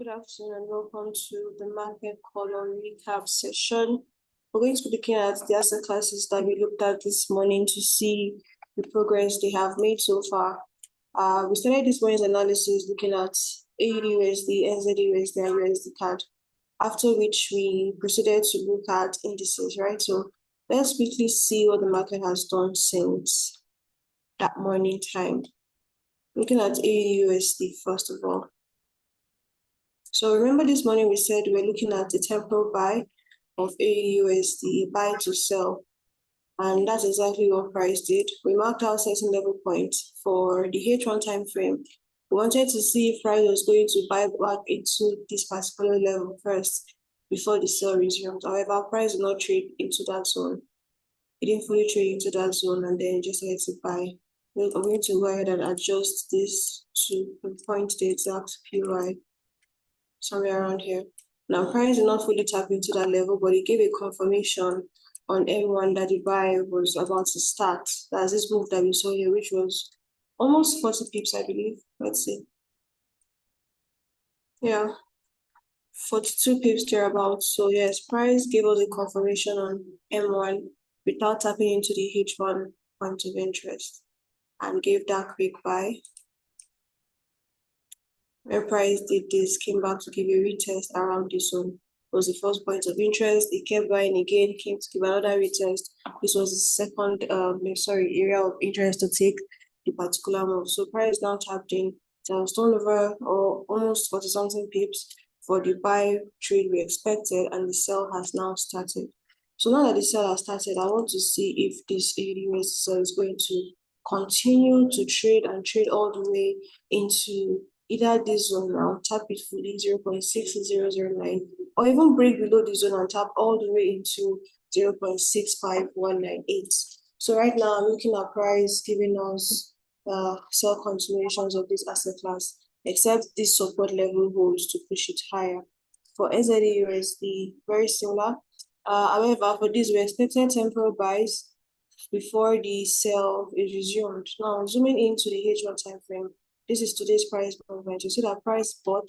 Good afternoon and welcome to the market column recap session. We're going to be looking at the asset classes that we looked at this morning to see the progress they have made so far. We started this morning's analysis looking at AUD/USD, NZD/USD, and USD CAD, after which we proceeded to look at indices, right? So let's quickly see what the market has done since that morning time. Looking at AUD/USD first of all. So remember this morning we said we're looking at the temporal buy of AUD/USD, buy to sell. And that's exactly what price did. We marked out certain level points for the H1 time frame. We wanted to see if price was going to buy back into this particular level first before the sell resumed. However, price did not trade into that zone. It didn't fully trade into that zone and then just had to buy. I'm going to go ahead and adjust this to pinpoint the exact PY. Somewhere around here. Now, price did not fully tap into that level, but it gave a confirmation on M1 that the buy was about to start. That's this move that we saw here, which was almost 40 pips, I believe. Let's see. Yeah, 42 pips thereabouts. So yes, price gave us a confirmation on M1 without tapping into the H1 point of interest and gave that quick buy. When price did this, came back to give a retest around this zone. It was the first point of interest. It kept buying again, came to give another retest. This was the second area of interest to take the particular move. So price now tapped in. There was turnover or almost 40 something pips for the buy trade we expected, and the sell has now started. So now that the sell has started, I want to see if this AUD sell is going to continue to trade and trade all the way into either this zone now, tap it fully 0.6009, or even break below the zone and tap all the way into 0.65198. So right now I'm looking at price giving us sell continuations of this asset class, except this support level holds to push it higher. For NZD/USD, very similar. However, for this we expected temporal buys before the sell is resumed. Now zooming into the H1 time frame. This is today's price movement. You see that price bought,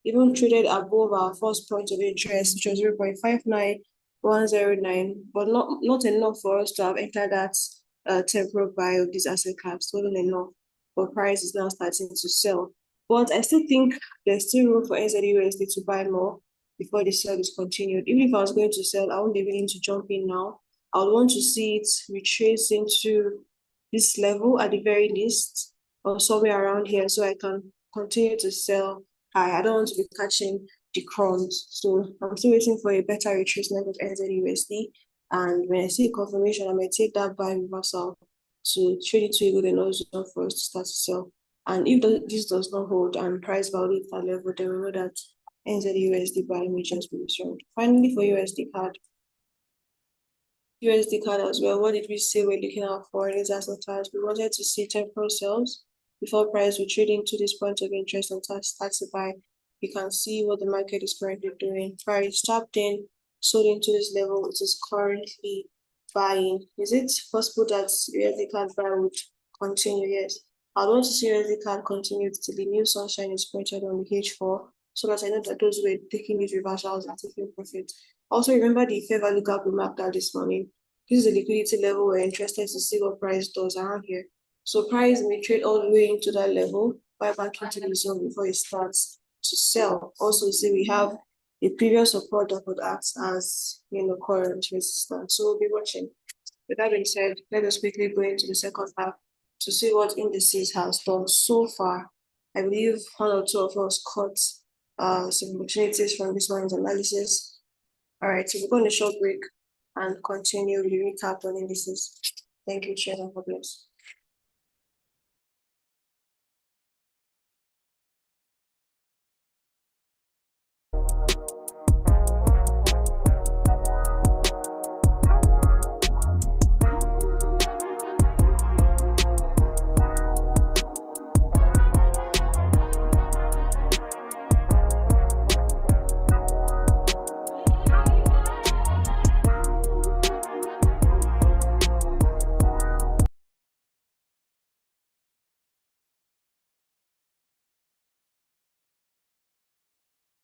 even traded above our first point of interest, which was 0.59109, but not enough for us to have entered that temporal buy of this asset class. Wasn't enough. But price is now starting to sell. But I still think there's still room for NZD/USD to buy more before the sell is continued. Even if I was going to sell, I won't be willing to jump in now. I would want to see it retrace into this level at the very least, or somewhere around here, so I can continue to sell high. I don't want to be catching the crumbs. So I'm still waiting for a better retracement of NZD/USD. And when I see confirmation, I might take that buy reversal to trade it to a good enough zone for us to start to sell. And if this does not hold and price value at that level, then we know that NZD/USD buy may just be resumed. Finally, for USD CAD. USD CAD as well. What did we say we're looking out for in this asset class? We wanted to see temporal sales before price will trade into this point of interest and start to buy. You can see what the market is currently doing. Price tapped in, sold into this level. It is currently buying. Is it possible that USD CAD buy would continue? Yes. I want to see USD CAD continue till the new sunshine is printed on the H4, so that I know that those who are taking these reversals are taking profit. Also, remember the fair value gap we marked out this morning. This is the liquidity level we're interested to see what price does around here. So price may trade all the way into that level, buy back into the zone before it starts to sell. Also, see we have a previous support that could act as current resistance. So we'll be watching. With that being said, let us quickly go into the second half to see what indices has done so far. I believe one or two of us caught some opportunities from this morning's analysis. All right, so we're going to short break and continue the recap on indices. Thank you, Chair, and God bless.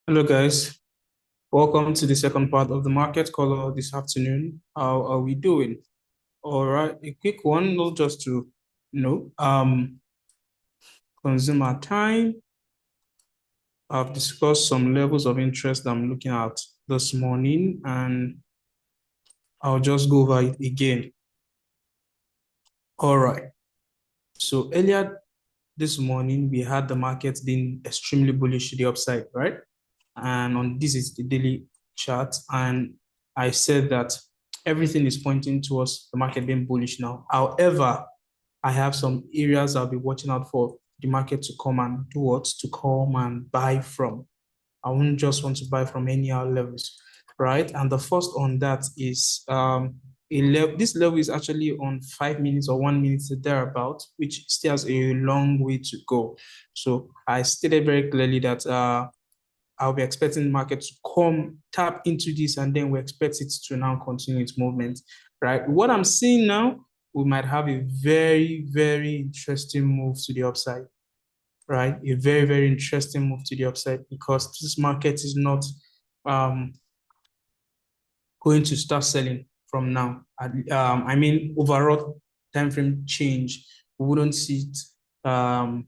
Hello, guys. Welcome to the second part of the market color this afternoon. How are we doing? All right, a quick one, not just to consume our time. I've discussed some levels of interest I'm looking at this morning, and I'll just go over it again. All right. So earlier this morning, we had the market being extremely bullish to the upside, right? And on this is the daily chart, and I said that everything is pointing towards the market being bullish now. However, I have some areas I'll be watching out for the market to come and do what? To come and buy from. I wouldn't just want to buy from any other levels, right? And the first on that is this level is actually on 5 minutes or 1 minute thereabout, which still has a long way to go. So I stated very clearly that I'll be expecting the market to come tap into this, and then we expect it to now continue its movement, right? What I'm seeing now, we might have a very, very interesting move to the upside, right? A very, very interesting move to the upside, because this market is not going to start selling from now. I mean, overall time frame change, we wouldn't see it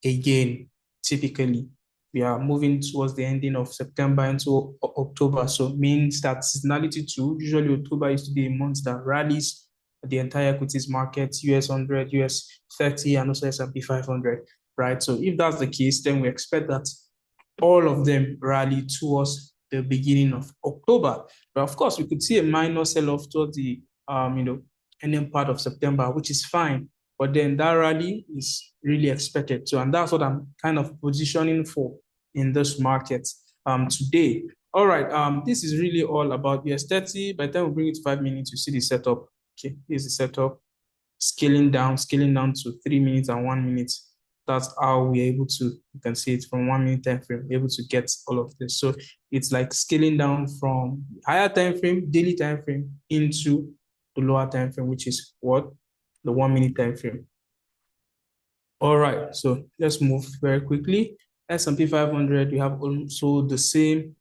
again. Typically, we are moving towards the ending of September into October, so means that seasonality too. Usually October used to be a month that rallies the entire equities market, US 100, US 30, and also S&P 500, right? So if that's the case, then we expect that all of them rally towards the beginning of October. But of course, we could see a minor sell-off towards the ending part of September, which is fine. But then that rally is really expected too. And that's what I'm kind of positioning for in this market today. All right, this is really all about US 30. By the time we bring it to 5 minutes, you see the setup. Okay, here's the setup. Scaling down to 3 minutes and 1 minute. That's how we're able to, you can see it from 1 minute time frame, able to get all of this. So it's like scaling down from higher time frame, daily time frame, into the lower time frame, which is what? The 1 minute time frame. All right, so let's move very quickly. S&P 500, we have also the same,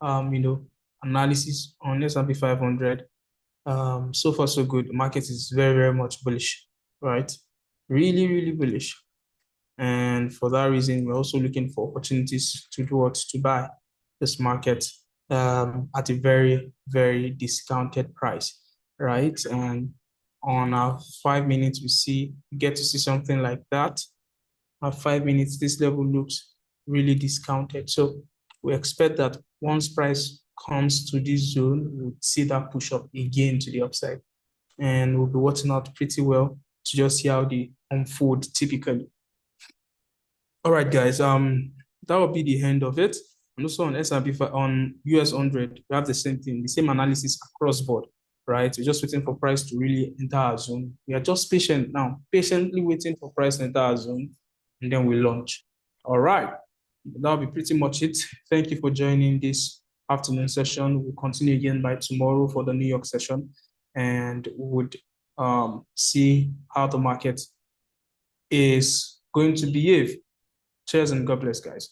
analysis on S&P 500. So far, so good. The market is very, very much bullish, right? Really, really bullish. And for that reason, we're also looking for opportunities to do what? To buy this market at a very, very discounted price, right? And on our 5 minutes, we get to see something like that. At 5 minutes, this level looks really discounted. So we expect that once price comes to this zone, we'll see that push up again to the upside. And we'll be watching out pretty well to just see how they unfold typically. All right, guys. That will be the end of it. And also on S&P on US 100, we have the same thing, the same analysis across board, right? We're just waiting for price to really enter our zone. We are just patient now, patiently waiting for price to enter our zone, and then we launch. All right, that'll be pretty much it. Thank you for joining this afternoon session. We'll continue again by tomorrow for the New York session, and we would see how the market is going to behave. Cheers and God bless, guys.